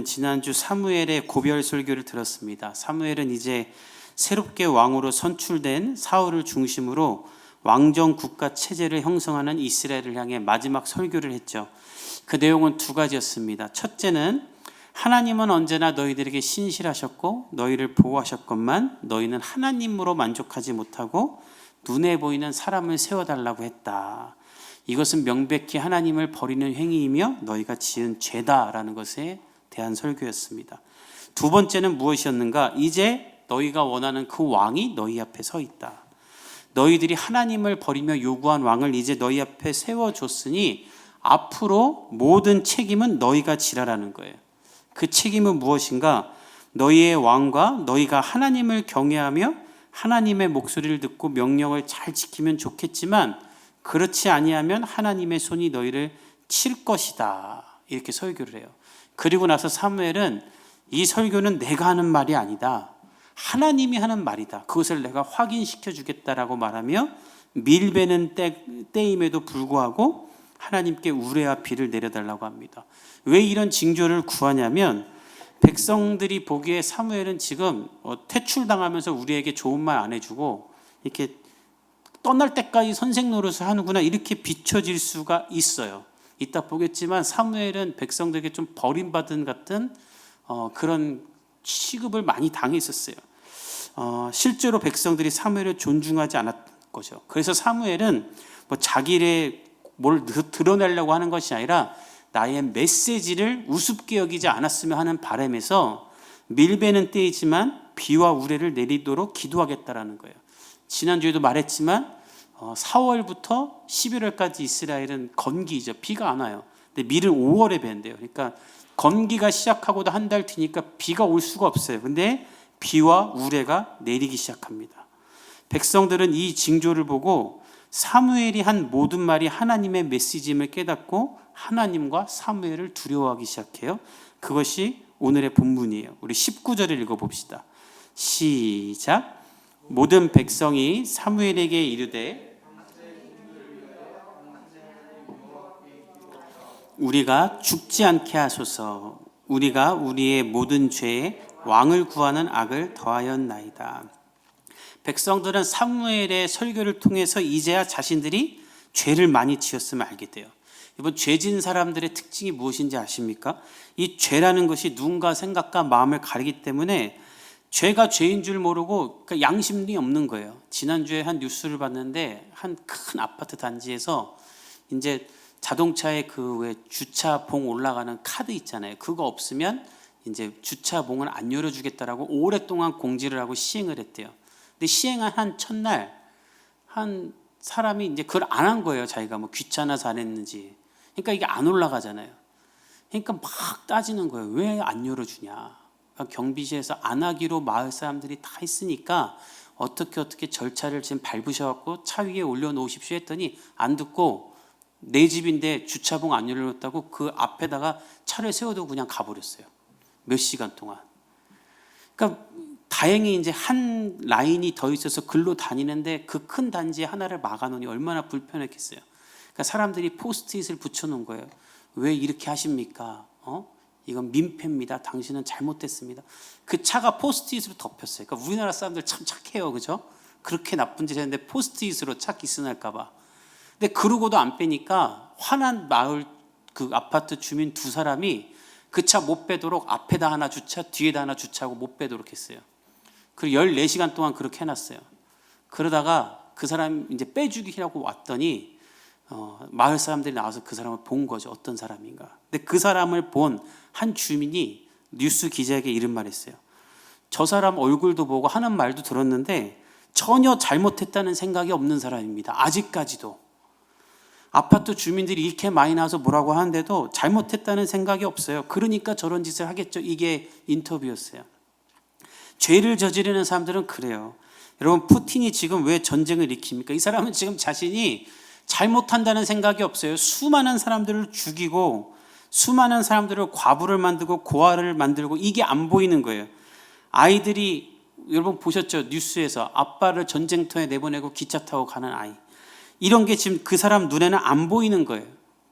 지난주 사무엘의 고별 설교를 들었습니다. 사무엘은 이제 새롭게 왕으로 선출된 사울을 중심으로 왕정 국가 체제를 형성하는 이스라엘을 향해 마지막 설교를 했죠. 그 내용은 두 가지였습니다. 첫째는 하나님은 언제나 너희들에게 신실하셨고 너희를 보호하셨건만 너희는 하나님으로 만족하지 못하고 눈에 보이는 사람을 세워달라고 했다. 이것은 명백히 하나님을 버리는 행위이며 너희가 지은 죄다라는 것에 대한 설교였습니다. 두 번째는 무엇이었는가? 이제 너희가 원하는 그 왕이 너희 앞에 서 있다. 너희들이 하나님을 버리며 요구한 왕을 이제 너희 앞에 세워줬으니 앞으로 모든 책임은 너희가 지라라는 거예요. 그 책임은 무엇인가? 너희의 왕과 너희가 하나님을 경외하며 하나님의 목소리를 듣고 명령을 잘 지키면 좋겠지만 그렇지 아니하면 하나님의 손이 너희를 칠 것이다. 이렇게 설교를 해요. 그리고 나서 사무엘은 이 설교는 내가 하는 말이 아니다. 하나님이 하는 말이다. 그것을 내가 확인시켜 주겠다라고 말하며 밀베는 때임에도 불구하고 하나님께 우레와 비를 내려달라고 합니다. 왜 이런 징조를 구하냐면 백성들이 보기에 사무엘은 지금 퇴출당하면서 우리에게 좋은 말 안 해주고 이렇게 떠날 때까지 선생 노릇을 하는구나 이렇게 비춰질 수가 있어요. 이따 보겠지만 사무엘은 백성들에게 좀 버림받은 같은 그런 취급을 많이 당했었어요. 실제로 백성들이 사무엘을 존중하지 않았던 거죠. 그래서 사무엘은 뭐 자기의 뭘 드러내려고 하는 것이 아니라 나의 메시지를 우습게 여기지 않았으면 하는 바람에서 밀베는 때이지만 비와 우레를 내리도록 기도하겠다라는 거예요. 지난주에도 말했지만 4월부터 11월까지 이스라엘은 건기죠. 비가 안 와요. 근데 밀은 5월에 벤대요. 그러니까 건기가 시작하고도 한 달 뒤니까 비가 올 수가 없어요. 근데 비와 우레가 내리기 시작합니다. 백성들은 이 징조를 보고 사무엘이 한 모든 말이 하나님의 메시지임을 깨닫고 하나님과 사무엘을 두려워하기 시작해요. 그것이 오늘의 본문이에요. 우리 19절을 읽어봅시다. 시작. 모든 백성이 사무엘에게 이르되 우리가 죽지 않게 하소서. 우리가 우리의 모든 죄에 왕을 구하는 악을 더하였나이다. 백성들은 사무엘의 설교를 통해서 이제야 자신들이 죄를 많이 지었음을 알게 돼요. 이번 죄진 사람들의 특징이 무엇인지 아십니까? 이 죄라는 것이 누군가 생각과 마음을 가리기 때문에 죄가 죄인 줄 모르고 양심이 없는 거예요. 지난주에 한 뉴스를 봤는데 한 큰 아파트 단지에서 이제 자동차에 그 왜 주차봉 올라가는 카드 있잖아요. 그거 없으면 이제 주차봉을 안 열어주겠다라고 오랫동안 공지를 하고 시행을 했대요. 근데 시행한 한 첫날 한 사람이 이제 그걸 안 한 거예요. 자기가 뭐 귀찮아서 안 했는지. 그러니까 이게 안 올라가잖아요. 그러니까 막 따지는 거예요. 왜 안 열어주냐. 그러니까 경비실에서 안 하기로 마을 사람들이 다 했으니까 어떻게 절차를 지금 밟으셔갖고 차 위에 올려놓으십시오 했더니 안 듣고 내 집인데 주차봉 안 열어놨다고 그 앞에다가 차를 세워두고 그냥 가버렸어요. 몇 시간 동안. 그러니까 다행히 이제 한 라인이 더 있어서 글로 다니는데 그 큰 단지에 하나를 막아놓으니 얼마나 불편했겠어요. 그러니까 사람들이 포스트잇을 붙여놓은 거예요. 왜 이렇게 하십니까? 이건 민폐입니다. 당신은 잘못됐습니다. 그 차가 포스트잇으로 덮였어요. 그러니까 우리나라 사람들 참 착해요, 그죠? 그렇게 나쁜 짓 했는데 포스트잇으로 차 기스날까봐. 근데 그러고도 안 빼니까 화난 마을 그 아파트 주민 두 사람이 그 차 못 빼도록 앞에다 하나 주차, 뒤에다 하나 주차하고 못 빼도록 했어요. 그리고 14시간 동안 그렇게 해놨어요. 그러다가 그 사람 이제 빼주기 하고 왔더니 마을 사람들이 나와서 그 사람을 본 거죠. 어떤 사람인가. 근데 그 사람을 본 한 주민이 뉴스 기자에게 이런 말 했어요. 저 사람 얼굴도 보고 하는 말도 들었는데 전혀 잘못했다는 생각이 없는 사람입니다. 아직까지도. 아파트 주민들이 이렇게 많이 나와서 뭐라고 하는데도 잘못했다는 생각이 없어요. 그러니까 저런 짓을 하겠죠. 이게 인터뷰였어요. 죄를 저지르는 사람들은 그래요. 여러분, 푸틴이 지금 왜 전쟁을 일으킵니까? 이 사람은 지금 자신이 잘못한다는 생각이 없어요. 수많은 사람들을 죽이고 수많은 사람들을 과부를 만들고 고아를 만들고 이게 안 보이는 거예요. 아이들이 여러분 보셨죠? 뉴스에서 아빠를 전쟁터에 내보내고 기차 타고 가는 아이. 이런 게 지금 그 사람 눈에는 안 보이는 거예요.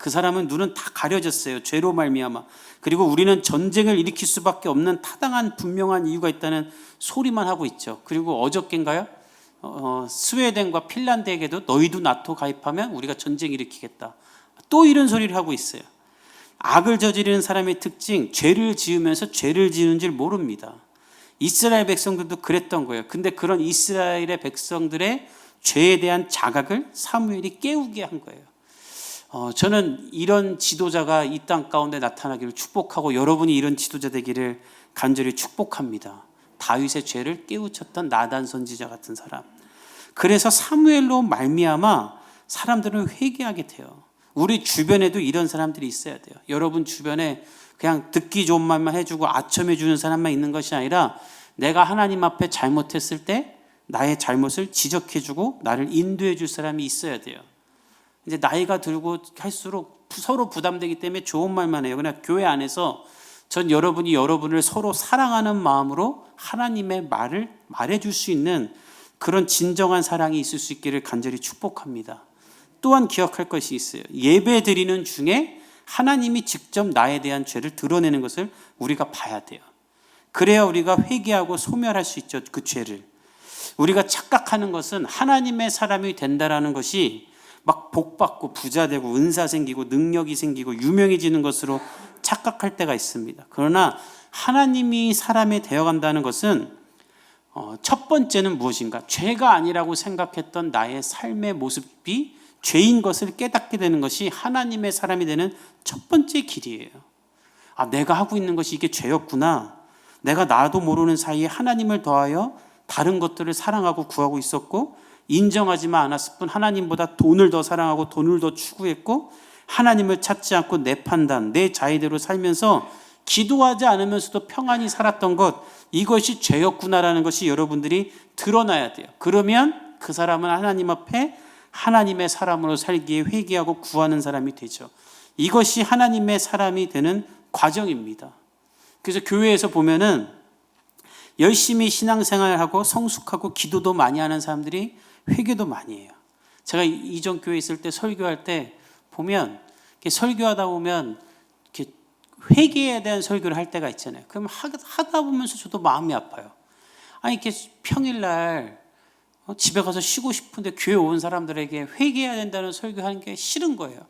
그 사람은 눈은 다 가려졌어요. 죄로 말미암아. 그리고 우리는 전쟁을 일으킬 수밖에 없는 타당한 분명한 이유가 있다는 소리만 하고 있죠. 그리고 어저께인가요? 스웨덴과 핀란드에게도 너희도 나토 가입하면 우리가 전쟁 일으키겠다. 또 이런 소리를 하고 있어요. 악을 저지르는 사람의 특징, 죄를 지으면서 죄를 지은 줄 모릅니다. 이스라엘 백성들도 그랬던 거예요. 근데 그런 이스라엘의 백성들의 죄에 대한 자각을 사무엘이 깨우게 한 거예요. 저는 이런 지도자가 이 땅 가운데 나타나기를 축복하고 여러분이 이런 지도자 되기를 간절히 축복합니다. 다윗의 죄를 깨우쳤던 나단 선지자 같은 사람. 그래서 사무엘로 말미암아 사람들은 회개하게 돼요. 우리 주변에도 이런 사람들이 있어야 돼요. 여러분 주변에 그냥 듣기 좋은 말만 해주고 아첨해 주는 사람만 있는 것이 아니라 내가 하나님 앞에 잘못했을 때 나의 잘못을 지적해 주고 나를 인도해 줄 사람이 있어야 돼요. 이제 나이가 들고 할수록 서로 부담되기 때문에 좋은 말만 해요. 그냥 교회 안에서 전 여러분이 여러분을 서로 사랑하는 마음으로 하나님의 말을 말해줄 수 있는 그런 진정한 사랑이 있을 수 있기를 간절히 축복합니다. 또한 기억할 것이 있어요. 예배 드리는 중에 하나님이 직접 나에 대한 죄를 드러내는 것을 우리가 봐야 돼요. 그래야 우리가 회개하고 소멸할 수 있죠. 그 죄를. 우리가 착각하는 것은 하나님의 사람이 된다라는 것이 막 복받고 부자 되고 은사 생기고 능력이 생기고 유명해지는 것으로 착각할 때가 있습니다. 그러나 하나님이 사람이 되어간다는 것은 첫 번째는 무엇인가? 죄가 아니라고 생각했던 나의 삶의 모습이 죄인 것을 깨닫게 되는 것이 하나님의 사람이 되는 첫 번째 길이에요. 내가 하고 있는 것이 이게 죄였구나. 내가 나도 모르는 사이에 하나님을 더하여 다른 것들을 사랑하고 구하고 있었고 인정하지만 않았을 뿐 하나님보다 돈을 더 사랑하고 돈을 더 추구했고 하나님을 찾지 않고 내 판단, 내 자의대로 살면서 기도하지 않으면서도 평안히 살았던 것, 이것이 죄였구나라는 것이 여러분들이 드러나야 돼요. 그러면 그 사람은 하나님 앞에 하나님의 사람으로 살기에 회개하고 구하는 사람이 되죠. 이것이 하나님의 사람이 되는 과정입니다. 그래서 교회에서 보면은 열심히 신앙생활하고 성숙하고 기도도 많이 하는 사람들이 회개도 많이 해요. 제가 이전 교회에 있을 때 설교할 때 보면 설교하다 보면 이렇게 회개에 대한 설교를 할 때가 있잖아요. 그럼 하다 보면서 저도 마음이 아파요. 이렇게 평일날 집에 가서 쉬고 싶은데 교회 온 사람들에게 회개해야 된다는 설교하는 게 싫은 거예요.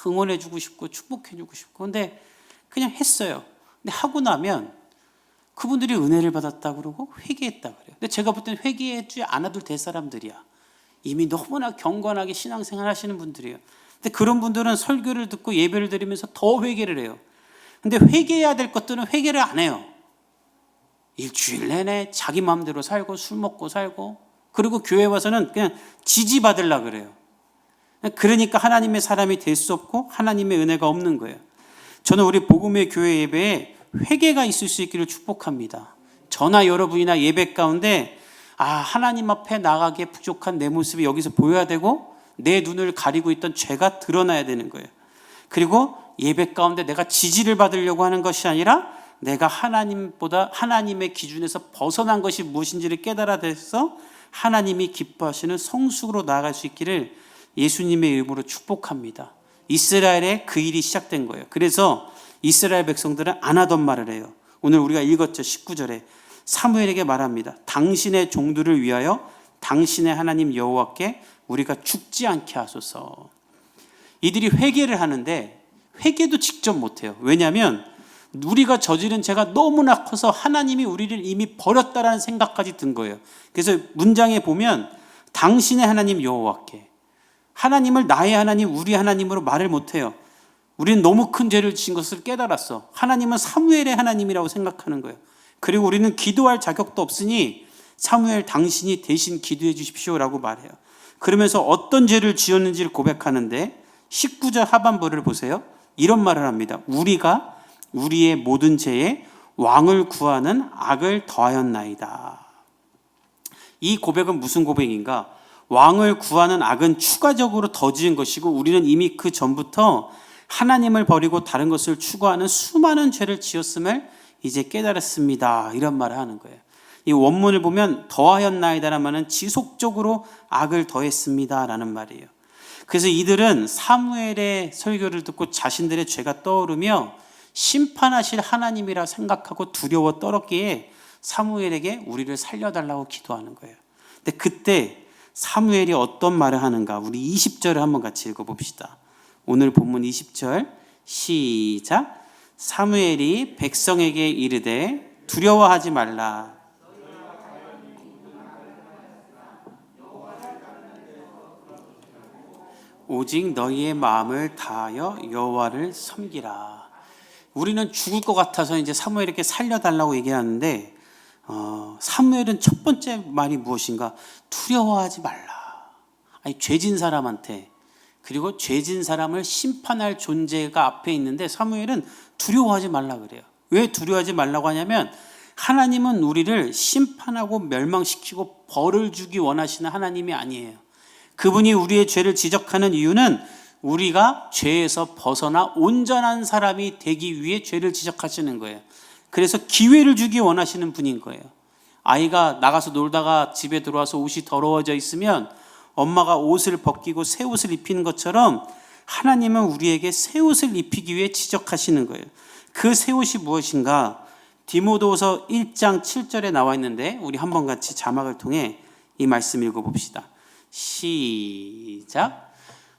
응원해주고 싶고 축복해주고 싶고. 근데 그냥 했어요. 근데 하고 나면 그분들이 은혜를 받았다 그러고 회개했다 그래요. 근데 제가 볼 때는 회개하지 않아도 될 사람들이야. 이미 너무나 경건하게 신앙생활 하시는 분들이에요. 근데 그런 분들은 설교를 듣고 예배를 드리면서 더 회개를 해요. 근데 회개해야 될 것들은 회개를 안 해요. 일주일 내내 자기 마음대로 살고 술 먹고 살고 그리고 교회 와서는 그냥 지지받으려고 그래요. 그러니까 하나님의 사람이 될 수 없고 하나님의 은혜가 없는 거예요. 저는 우리 복음의 교회 예배에 회개가 있을 수 있기를 축복합니다. 저나 여러분이나 예배 가운데 하나님 앞에 나가기에 부족한 내 모습이 여기서 보여야 되고 내 눈을 가리고 있던 죄가 드러나야 되는 거예요. 그리고 예배 가운데 내가 지지를 받으려고 하는 것이 아니라 내가 하나님의 기준에서 벗어난 것이 무엇인지를 깨달아서 하나님이 기뻐하시는 성숙으로 나아갈 수 있기를 예수님의 이름으로 축복합니다. 이스라엘에 그 일이 시작된 거예요. 그래서 이스라엘 백성들은 안 하던 말을 해요. 오늘 우리가 읽었죠. 19절에 사무엘에게 말합니다. 당신의 종들을 위하여 당신의 하나님 여호와께 우리가 죽지 않게 하소서. 이들이 회개를 하는데 회개도 직접 못해요. 왜냐하면 우리가 저지른 죄가 너무나 커서 하나님이 우리를 이미 버렸다라는 생각까지 든 거예요. 그래서 문장에 보면 당신의 하나님 여호와께, 하나님을 나의 하나님, 우리 하나님으로 말을 못해요. 우리는 너무 큰 죄를 지은 것을 깨달았어. 하나님은 사무엘의 하나님이라고 생각하는 거예요. 그리고 우리는 기도할 자격도 없으니 사무엘 당신이 대신 기도해 주십시오라고 말해요. 그러면서 어떤 죄를 지었는지를 고백하는데 19절 하반부를 보세요. 이런 말을 합니다. 우리가 우리의 모든 죄에 왕을 구하는 악을 더하였나이다. 이 고백은 무슨 고백인가? 왕을 구하는 악은 추가적으로 더 지은 것이고 우리는 이미 그 전부터 하나님을 버리고 다른 것을 추구하는 수많은 죄를 지었음을 이제 깨달았습니다. 이런 말을 하는 거예요. 이 원문을 보면 더하였나이다라는 말은 지속적으로 악을 더했습니다라는 말이에요. 그래서 이들은 사무엘의 설교를 듣고 자신들의 죄가 떠오르며 심판하실 하나님이라 생각하고 두려워 떨었기에 사무엘에게 우리를 살려달라고 기도하는 거예요. 근데 그때 사무엘이 어떤 말을 하는가? 우리 20절을 한번 같이 읽어봅시다. 오늘 본문 20절 시작. 사무엘이 백성에게 이르되 두려워하지 말라. 오직 너희의 마음을 다하여 여호와를 섬기라. 우리는 죽을 것 같아서 이제 사무엘에게 살려달라고 얘기하는데 사무엘은 첫 번째 말이 무엇인가? 두려워하지 말라. 아니, 죄진 사람한테, 그리고 죄진 사람을 심판할 존재가 앞에 있는데 사무엘은 두려워하지 말라 그래요. 왜 두려워하지 말라고 하냐면 하나님은 우리를 심판하고 멸망시키고 벌을 주기 원하시는 하나님이 아니에요. 그분이 우리의 죄를 지적하는 이유는 우리가 죄에서 벗어나 온전한 사람이 되기 위해 죄를 지적하시는 거예요. 그래서 기회를 주기 원하시는 분인 거예요. 아이가 나가서 놀다가 집에 들어와서 옷이 더러워져 있으면 엄마가 옷을 벗기고 새 옷을 입히는 것처럼 하나님은 우리에게 새 옷을 입히기 위해 지적하시는 거예요. 그 새 옷이 무엇인가? 디모데후서 1장 7절에 나와 있는데 우리 한번 같이 자막을 통해 이 말씀 읽어봅시다. 시작.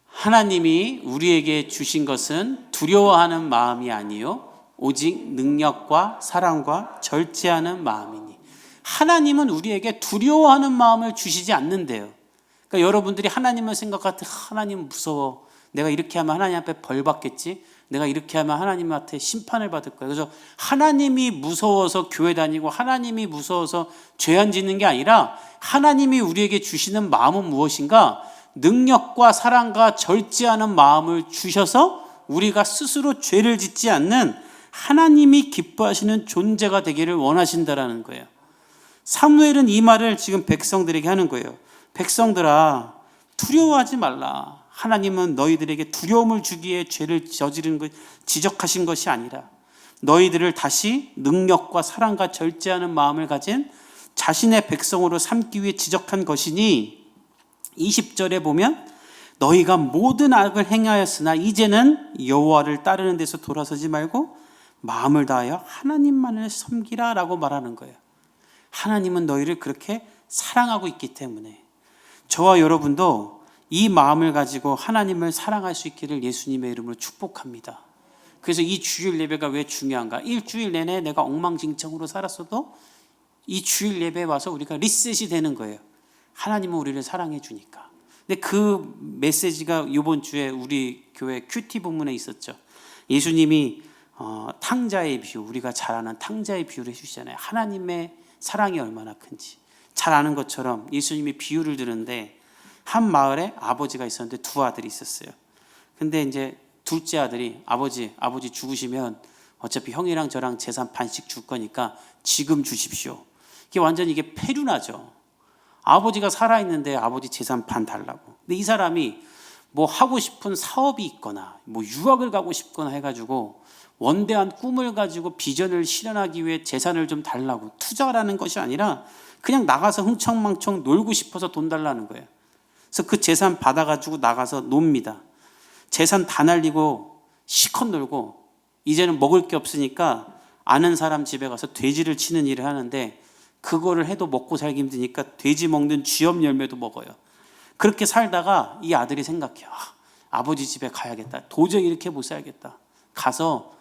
하나님이 우리에게 주신 것은 두려워하는 마음이 아니요 오직 능력과 사랑과 절제하는 마음이니. 하나님은 우리에게 두려워하는 마음을 주시지 않는데요. 그러니까 여러분들이 하나님을 생각할 때 하나님 무서워, 내가 이렇게 하면 하나님 앞에 벌 받겠지, 내가 이렇게 하면 하나님한테 심판을 받을 거야. 그래서 하나님이 무서워서 교회 다니고 하나님이 무서워서 죄 안 짓는 게 아니라 하나님이 우리에게 주시는 마음은 무엇인가? 능력과 사랑과 절제하는 마음을 주셔서 우리가 스스로 죄를 짓지 않는 하나님이 기뻐하시는 존재가 되기를 원하신다라는 거예요. 사무엘은 이 말을 지금 백성들에게 하는 거예요. 백성들아, 두려워하지 말라. 하나님은 너희들에게 두려움을 주기에 죄를 저지른 것, 지적하신 것이 아니라 너희들을 다시 능력과 사랑과 절제하는 마음을 가진 자신의 백성으로 삼기 위해 지적한 것이니 20절에 보면 너희가 모든 악을 행하였으나 이제는 여호와를 따르는 데서 돌아서지 말고 마음을 다하여 하나님만을 섬기라 라고 말하는 거예요. 하나님은 너희를 그렇게 사랑하고 있기 때문에 저와 여러분도 이 마음을 가지고 하나님을 사랑할 수 있기를 예수님의 이름으로 축복합니다. 그래서 이 주일 예배가 왜 중요한가? 일주일 내내 내가 엉망진창으로 살았어도 이 주일 예배에 와서 우리가 리셋이 되는 거예요. 하나님은 우리를 사랑해 주니까. 근데 그 메시지가 이번 주에 우리 교회 큐티 본문에 있었죠. 예수님이 탕자의 비유, 우리가 잘 아는 탕자의 비유를 해주시잖아요. 하나님의 사랑이 얼마나 큰지 잘 아는 것처럼 예수님이 비유를 들은데 한 마을에 아버지가 있었는데 두 아들이 있었어요. 근데 이제 둘째 아들이 아버지 죽으시면 어차피 형이랑 저랑 재산 반씩 줄 거니까 지금 주십시오. 이게 폐륜하죠. 아버지가 살아있는데 아버지 재산 반 달라고. 근데 이 사람이 뭐 하고 싶은 사업이 있거나 뭐 유학을 가고 싶거나 해가지고 원대한 꿈을 가지고 비전을 실현하기 위해 재산을 좀 달라고. 투자라는 것이 아니라 그냥 나가서 흥청망청 놀고 싶어서 돈 달라는 거예요. 그래서 그 재산 받아가지고 나가서 놉니다. 재산 다 날리고 시컷 놀고 이제는 먹을 게 없으니까 아는 사람 집에 가서 돼지를 치는 일을 하는데 그거를 해도 먹고 살기 힘드니까 돼지 먹는 쥐염 열매도 먹어요. 그렇게 살다가 이 아들이 생각해요. 아버지 집에 가야겠다. 도저히 이렇게 못 살겠다. 가서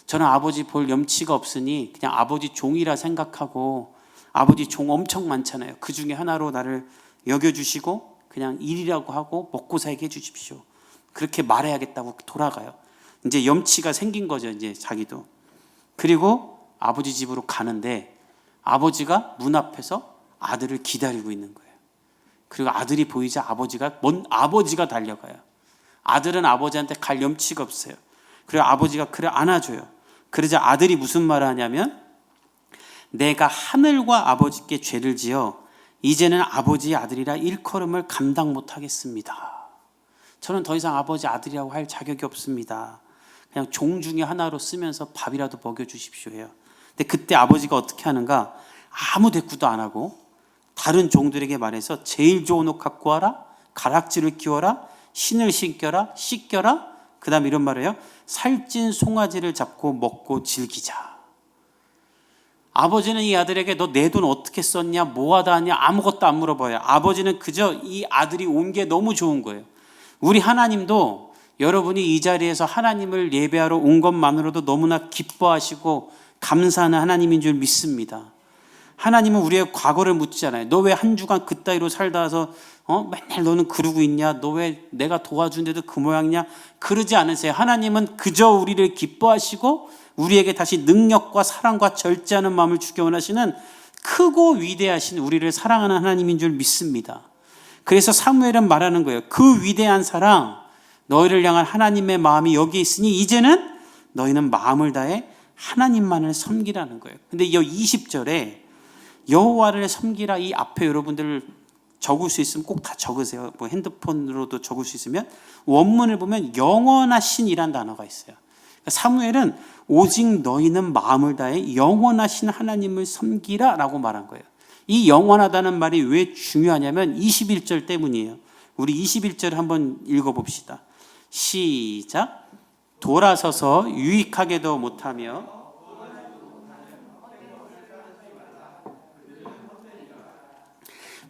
저는 아버지 볼 염치가 없으니 그냥 아버지 종이라 생각하고, 아버지 종 엄청 많잖아요. 그 중에 하나로 나를 여겨주시고 그냥 일이라고 하고 먹고 살게 해주십시오. 그렇게 말해야겠다고 돌아가요. 이제 염치가 생긴 거죠, 이제 자기도. 그리고 아버지 집으로 가는데 아버지가 문 앞에서 아들을 기다리고 있는 거예요. 그리고 아들이 보이자 아버지가 달려가요. 아들은 아버지한테 갈 염치가 없어요. 그리고 아버지가 그를 안아줘요. 그러자 아들이 무슨 말을 하냐면 내가 하늘과 아버지께 죄를 지어 이제는 아버지의 아들이라 일컬음을 감당 못하겠습니다. 저는 더 이상 아버지 아들이라고 할 자격이 없습니다. 그냥 종 중에 하나로 쓰면서 밥이라도 먹여주십시오 해요. 근데 그때 아버지가 어떻게 하는가? 아무 대꾸도 안 하고 다른 종들에게 말해서 제일 좋은 옷 갖고 와라, 가락지를 끼워라, 신을 씻겨라. 그 다음 이런 말을 해요. 살찐 송아지를 잡고 먹고 즐기자. 아버지는 이 아들에게 너 내 돈 어떻게 썼냐, 뭐 하다 하냐, 아무것도 안 물어봐요. 아버지는 그저 이 아들이 온 게 너무 좋은 거예요. 우리 하나님도 여러분이 이 자리에서 하나님을 예배하러 온 것만으로도 너무나 기뻐하시고 감사하는 하나님인 줄 믿습니다. 하나님은 우리의 과거를 묻잖아요. 너 왜 한 주간 그따위로 살다 와서 맨날 너는 그러고 있냐? 너 왜 내가 도와준데도 그 모양이냐? 그러지 않으세요. 하나님은 그저 우리를 기뻐하시고 우리에게 다시 능력과 사랑과 절제하는 마음을 주기 원하시는 크고 위대하신 우리를 사랑하는 하나님인 줄 믿습니다. 그래서 사무엘은 말하는 거예요. 그 위대한 사랑, 너희를 향한 하나님의 마음이 여기에 있으니 이제는 너희는 마음을 다해 하나님만을 섬기라는 거예요. 근데 이 20절에 여호와를 섬기라, 이 앞에 여러분들 적을 수 있으면 꼭 다 적으세요. 뭐 핸드폰으로도 적을 수 있으면 원문을 보면 영원하신이란 단어가 있어요. 그러니까 사무엘은 오직 너희는 마음을 다해 영원하신 하나님을 섬기라 라고 말한 거예요. 이 영원하다는 말이 왜 중요하냐면 21절 때문이에요. 우리 21절 한번 읽어봅시다. 시작. 돌아서서 유익하게도 못하며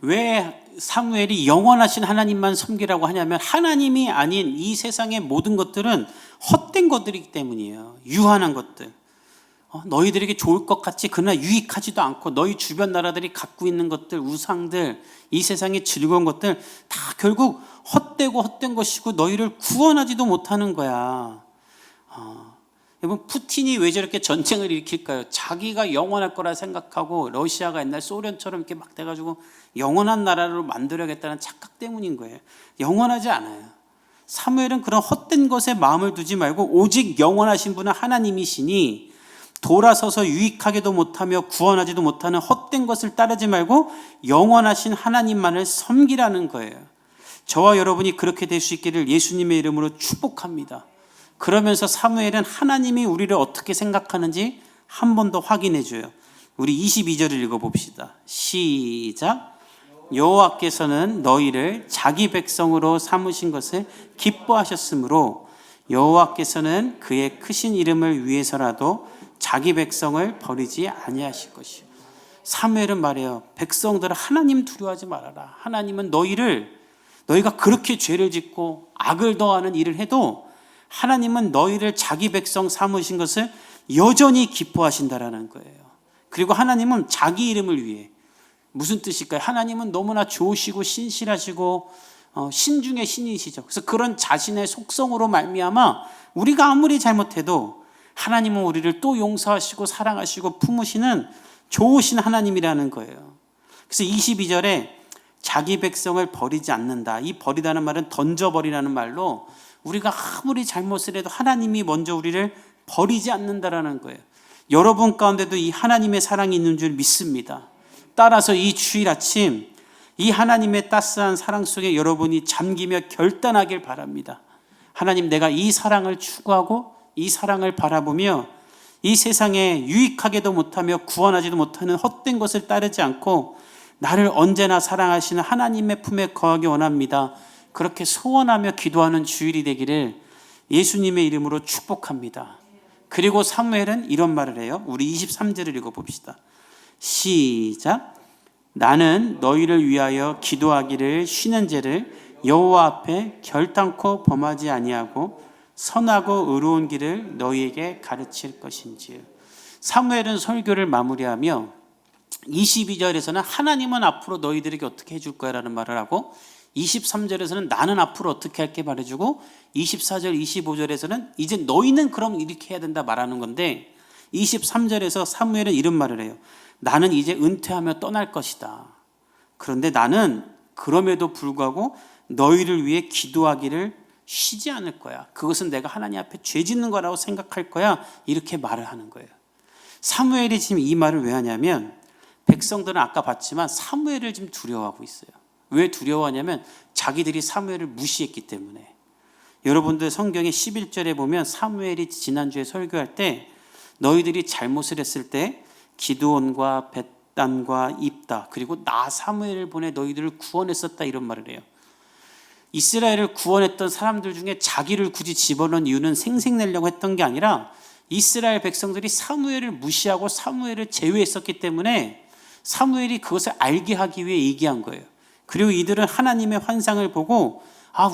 왜 사무엘이 영원하신 하나님만 섬기라고 하냐면 하나님이 아닌 이 세상의 모든 것들은 헛된 것들이기 때문이에요. 유한한 것들. 너희들에게 좋을 것 같지 그러나 유익하지도 않고 너희 주변 나라들이 갖고 있는 것들, 우상들, 이 세상의 즐거운 것들 다 결국 헛되고 헛된 것이고 너희를 구원하지도 못하는 거야. 여러분, 푸틴이 왜 저렇게 전쟁을 일으킬까요? 자기가 영원할 거라 생각하고 러시아가 옛날 소련처럼 이렇게 막 돼가지고 영원한 나라로 만들어야겠다는 착각 때문인 거예요. 영원하지 않아요. 사무엘은 그런 헛된 것에 마음을 두지 말고 오직 영원하신 분은 하나님이시니 돌아서서 유익하게도 못하며 구원하지도 못하는 헛된 것을 따르지 말고 영원하신 하나님만을 섬기라는 거예요. 저와 여러분이 그렇게 될 수 있기를 예수님의 이름으로 축복합니다. 그러면서 사무엘은 하나님이 우리를 어떻게 생각하는지 한 번 더 확인해 줘요. 우리 22절을 읽어봅시다. 시작. 여호와께서는 너희를 자기 백성으로 삼으신 것을 기뻐하셨으므로 여호와께서는 그의 크신 이름을 위해서라도 자기 백성을 버리지 아니하실 것이요. 사무엘은 말해요. 백성들은 하나님 두려워하지 말아라. 하나님은 너희가 그렇게 죄를 짓고 악을 더하는 일을 해도 하나님은 너희를 자기 백성 삼으신 것을 여전히 기뻐하신다라는 거예요. 그리고 하나님은 자기 이름을 위해, 무슨 뜻일까요? 하나님은 너무나 좋으시고 신실하시고 신중의 신이시죠. 그래서 그런 자신의 속성으로 말미암아 우리가 아무리 잘못해도 하나님은 우리를 또 용서하시고 사랑하시고 품으시는 좋으신 하나님이라는 거예요. 그래서 22절에 자기 백성을 버리지 않는다. 이 버리다는 말은 던져버리라는 말로 우리가 아무리 잘못을 해도 하나님이 먼저 우리를 버리지 않는다라는 거예요. 여러분 가운데도 이 하나님의 사랑이 있는 줄 믿습니다. 따라서 이 주일 아침 이 하나님의 따스한 사랑 속에 여러분이 잠기며 결단하길 바랍니다. 하나님, 내가 이 사랑을 추구하고 이 사랑을 바라보며 이 세상에 유익하게도 못하며 구원하지도 못하는 헛된 것을 따르지 않고 나를 언제나 사랑하시는 하나님의 품에 거하기 원합니다. 그렇게 소원하며 기도하는 주일이 되기를 예수님의 이름으로 축복합니다. 그리고 사무엘은 이런 말을 해요. 우리 23절을 읽어봅시다. 시작. 나는 너희를 위하여 기도하기를 쉬는 죄를 여호와 앞에 결단코 범하지 아니하고 선하고 의로운 길을 너희에게 가르칠 것인지. 사무엘은 설교를 마무리하며 22절에서는 하나님은 앞으로 너희들에게 어떻게 해줄 거야 라는 말을 하고 23절에서는 나는 앞으로 어떻게 할게 말해주고 24절 25절에서는 이제 너희는 그럼 이렇게 해야 된다 말하는 건데 23절에서 사무엘은 이런 말을 해요. 나는 이제 은퇴하며 떠날 것이다. 그런데 나는 그럼에도 불구하고 너희를 위해 기도하기를 쉬지 않을 거야. 그것은 내가 하나님 앞에 죄 짓는 거라고 생각할 거야. 이렇게 말을 하는 거예요. 사무엘이 지금 이 말을 왜 하냐면 백성들은 아까 봤지만 사무엘을 지금 두려워하고 있어요. 왜 두려워하냐면 자기들이 사무엘을 무시했기 때문에. 여러분들 성경의 11절에 보면 사무엘이 지난주에 설교할 때 너희들이 잘못을 했을 때 기드온과 벳단과 입다 그리고 나 사무엘을 보내 너희들을 구원했었다 이런 말을 해요. 이스라엘을 구원했던 사람들 중에 자기를 굳이 집어넣은 이유는 생색내려고 했던 게 아니라 이스라엘 백성들이 사무엘을 무시하고 사무엘을 제외했었기 때문에 사무엘이 그것을 알게 하기 위해 얘기한 거예요. 그리고 이들은 하나님의 환상을 보고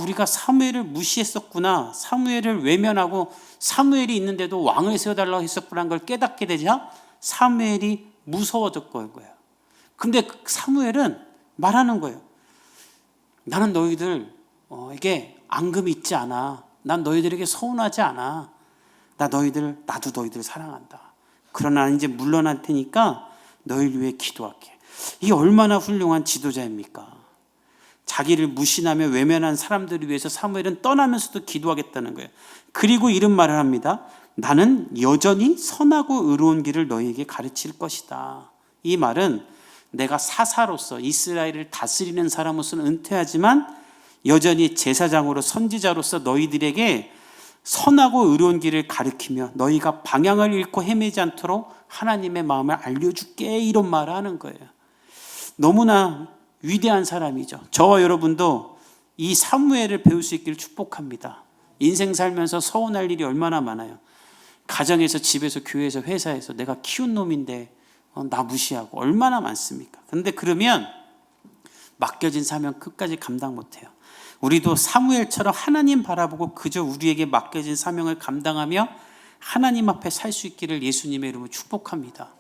우리가 사무엘을 무시했었구나, 사무엘을 외면하고 사무엘이 있는데도 왕을 세워달라고 했었구나 걸 깨닫게 되자 사무엘이 무서워졌던 거예요. 근데 사무엘은 말하는 거예요. 나는 너희들 에게 앙금이 있지 않아. 난 너희들에게 서운하지 않아. 나도 너희들 사랑한다. 그러나 이제 물러날 테니까 너희를 위해 기도할게. 이게 얼마나 훌륭한 지도자입니까? 자기를 무신하며 외면한 사람들을 위해서 사무엘은 떠나면서도 기도하겠다는 거예요. 그리고 이런 말을 합니다. 나는 여전히 선하고 의로운 길을 너희에게 가르칠 것이다. 이 말은 내가 사사로서 이스라엘을 다스리는 사람으로서는 은퇴하지만 여전히 제사장으로 선지자로서 너희들에게 선하고 의로운 길을 가르치며 너희가 방향을 잃고 헤매지 않도록 하나님의 마음을 알려줄게, 이런 말을 하는 거예요. 너무나 위대한 사람이죠. 저와 여러분도 이 사무엘을 배울 수 있기를 축복합니다. 인생 살면서 서운할 일이 얼마나 많아요. 가정에서, 집에서, 교회에서, 회사에서 내가 키운 놈인데 나 무시하고 얼마나 많습니까? 그런데 그러면 맡겨진 사명 끝까지 감당 못해요. 우리도 사무엘처럼 하나님 바라보고 그저 우리에게 맡겨진 사명을 감당하며 하나님 앞에 살 수 있기를 예수님의 이름으로 축복합니다.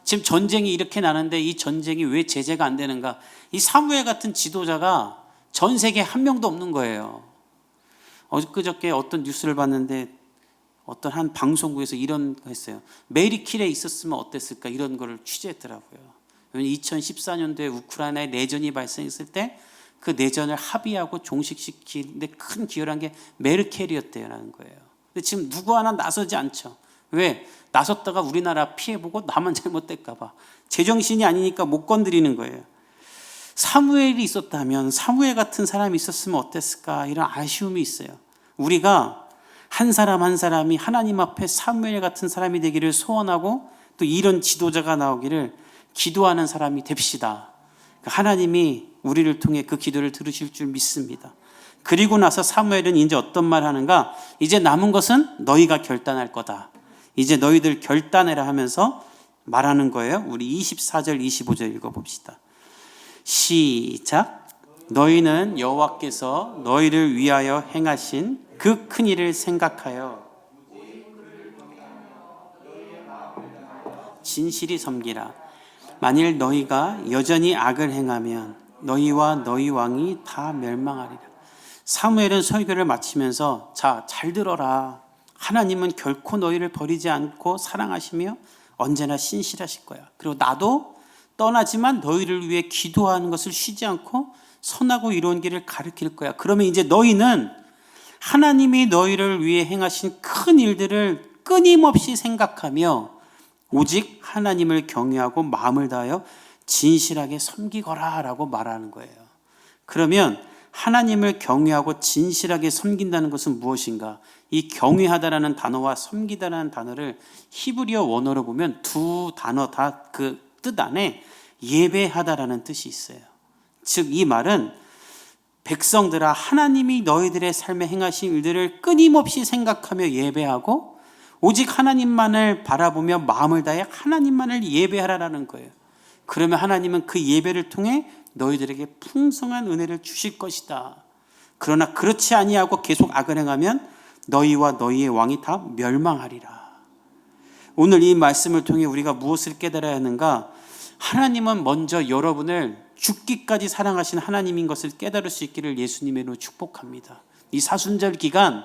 지금 전쟁이 이렇게 나는데 이 전쟁이 왜 제재가 안 되는가? 이 사무엘 같은 지도자가 전 세계에 한 명도 없는 거예요. 엊그저께 어떤 뉴스를 봤는데 어떤 한 방송국에서 이런 거 했어요. 메리 킬에 있었으면 어땠을까, 이런 거를 취재했더라고요. 2014년도에 우크라이나에 내전이 발생했을 때 그 내전을 합의하고 종식시키는데 큰 기여를 한 게 메르켈이었대요라는 거예요. 근데 지금 누구 하나 나서지 않죠. 왜? 나섰다가 우리나라 피해보고 나만 잘못될까 봐. 제정신이 아니니까 못 건드리는 거예요. 사무엘이 있었다면, 사무엘 같은 사람이 있었으면 어땠을까, 이런 아쉬움이 있어요. 우리가 한 사람 한 사람이 하나님 앞에 사무엘 같은 사람이 되기를 소원하고 또 이런 지도자가 나오기를 기도하는 사람이 됩시다. 하나님이 우리를 통해 그 기도를 들으실 줄 믿습니다. 그리고 나서 사무엘은 이제 어떤 말 하는가? 이제 남은 것은 너희가 결단할 거다. 이제 너희들 결단해라 하면서 말하는 거예요. 우리 24절 25절 읽어봅시다. 시작. 너희는 여호와께서 너희를 위하여 행하신 그 큰 일을 생각하여 진실이 섬기라. 만일 너희가 여전히 악을 행하면 너희와 너희 왕이 다 멸망하리라. 사무엘은 설교를 마치면서 자, 잘 들어라. 하나님은 결코 너희를 버리지 않고 사랑하시며 언제나 신실하실 거야. 그리고 나도 떠나지만 너희를 위해 기도하는 것을 쉬지 않고 선하고 이로운 길을 가르칠 거야. 그러면 이제 너희는 하나님이 너희를 위해 행하신 큰 일들을 끊임없이 생각하며 오직 하나님을 경외하고 마음을 다하여 진실하게 섬기거라 라고 말하는 거예요. 그러면 하나님을 경외하고 진실하게 섬긴다는 것은 무엇인가? 이 경외하다라는 단어와 섬기다라는 단어를 히브리어 원어로 보면 두 단어 다 그 뜻 안에 예배하다라는 뜻이 있어요. 즉 이 말은 백성들아, 하나님이 너희들의 삶에 행하신 일들을 끊임없이 생각하며 예배하고 오직 하나님만을 바라보며 마음을 다해 하나님만을 예배하라라는 거예요. 그러면 하나님은 그 예배를 통해 너희들에게 풍성한 은혜를 주실 것이다. 그러나 그렇지 아니하고 계속 악을 행하면 너희와 너희의 왕이 다 멸망하리라. 오늘 이 말씀을 통해 우리가 무엇을 깨달아야 하는가? 하나님은 먼저 여러분을 죽기까지 사랑하신 하나님인 것을 깨달을 수 있기를 예수님의 이름으로 축복합니다. 이 사순절 기간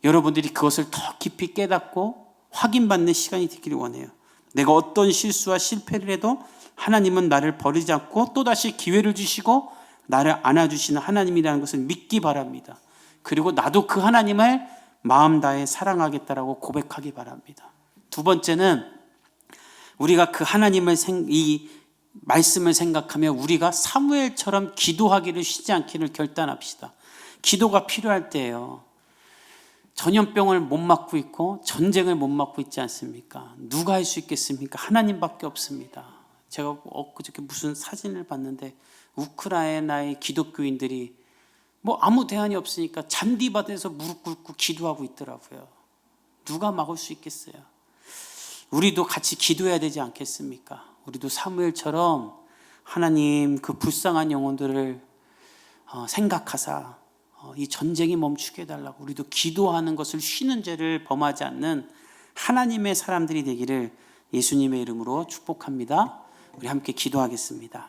여러분들이 그것을 더 깊이 깨닫고 확인받는 시간이 되기를 원해요. 내가 어떤 실수와 실패를 해도 하나님은 나를 버리지 않고 또다시 기회를 주시고 나를 안아주시는 하나님이라는 것을 믿기 바랍니다. 그리고 나도 그 하나님을 마음 다해 사랑하겠다라고 고백하기 바랍니다. 두 번째는 우리가 그 하나님을 이 말씀을 생각하며 우리가 사무엘처럼 기도하기를 쉬지 않기를 결단합시다. 기도가 필요할 때예요. 전염병을 못 막고 있고 전쟁을 못 막고 있지 않습니까? 누가 할 수 있겠습니까? 하나님밖에 없습니다. 제가 엊그저께 무슨 사진을 봤는데 우크라이나의 기독교인들이 뭐 아무 대안이 없으니까 잔디밭에서 무릎 꿇고 기도하고 있더라고요. 누가 막을 수 있겠어요? 우리도 같이 기도해야 되지 않겠습니까? 우리도 사무엘처럼 하나님 그 불쌍한 영혼들을 생각하사 이 전쟁이 멈추게 해달라고 우리도 기도하는 것을 쉬는 죄를 범하지 않는 하나님의 사람들이 되기를 예수님의 이름으로 축복합니다. 우리 함께 기도하겠습니다.